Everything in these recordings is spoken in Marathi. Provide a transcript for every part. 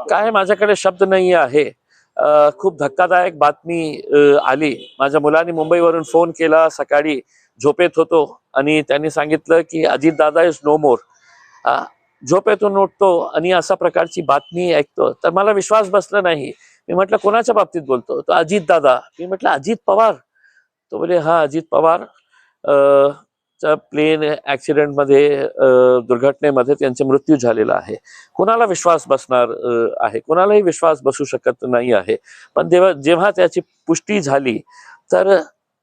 काय माझ्याकडे शब्द नाही आहे. खूप धक्कादायक बातमी आली. माझ्या मुलांनी मुंबईवरून फोन केला, सकाळी झोपेत होतो आणि त्यांनी सांगितलं की अजितदादा इज नो मोर. झोपेतून उठतो आणि अशा प्रकारची बातमी ऐकतो तर मला विश्वास बसला नाही. मी म्हटलं कोणाच्या बाबतीत बोलतो? तो अजितदादा. मी म्हटलं अजित पवार? तो बोले हा अजित पवार प्लेन ऍक्सिडेंटमध्ये, दुर्घटनेमध्ये त्यांचा मृत्यू झालेला आहे. कोणाला विश्वास बसणार आहे? कोणालाही विश्वास बसू शकत नाही आहे. पण जेव्हा त्याची पुष्टी झाली तर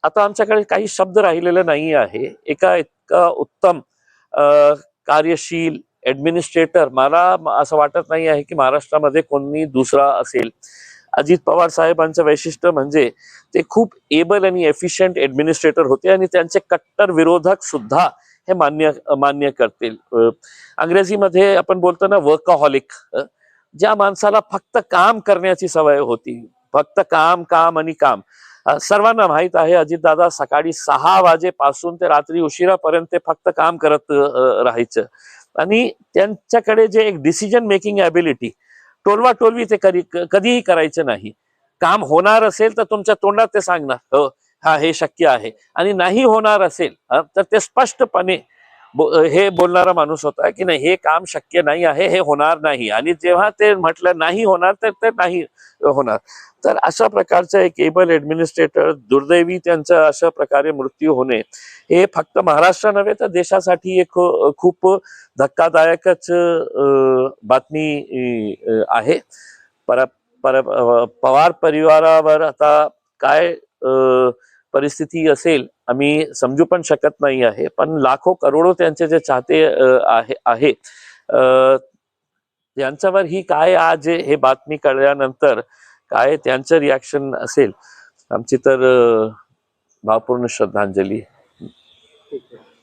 आता आमच्याकडे काही शब्द राहिलेले नाही आहे. एका इतका उत्तम कार्यशील ऍडमिनिस्ट्रेटर मला असं वाटत नाही आहे की महाराष्ट्रामध्ये कोणी दुसरा असेल. अजित पवार साहेबांचं वैशिष्ट्य म्हणजे ते खूप एबल आणि एफिशियंट ऍडमिनिस्ट्रेटर होते आणि त्यांचे कट्टर विरोधक सुद्धा हे मान्य करतील. अंग्रेजीमध्ये आपण बोलतो ना वर्कहॉलिक. ज्या माणसाला फक्त काम करण्याची सवय होती, फक्त काम काम आणि काम. सर्वांना माहित आहे अजितदादा सकाळी 6 वाजेपासून ते रात्री उशिरापर्यंत ते फक्त काम करत राहायचं आणि त्यांच्याकडे जे एक डिसिजन मेकिंग ॲबिलिटी, टोलवा टोलवी ते कधीही करायचे नाही. काम होणार असेल तर तुमच्या तोंडात ते सांगणार हो हा हे शक्य आहे, आणि नाही होणार असेल तर ते स्पष्टपणे हे बोलणारा माणूस होता की नाही हे काम शक्य नाही आहे, हे होणार नाही. आणि जेव्हा ते म्हटलं नाही होणार तर ते नाही होणार. तर अशा प्रकारचं एक एबल ऍडमिनिस्ट्रेटर, दुर्दैवी त्यांचा अशा प्रकारे मृत्यू होणे हे फक्त महाराष्ट्र नव्हे तर देशासाठी एक खूप धक्कादायकच बातमी आहे. पवार परिवारावर आता काय परिस्थिती असेल आम्ही समजू पण शकत नाही आहे. पण लाखो करोडो त्यांचे जे चाहते आहे त्यांच्यावर ही काय आज हे बातमी कळल्यानंतर काय त्यांचं रिॲक्शन असेल. आमची तर भावपूर्ण श्रद्धांजली.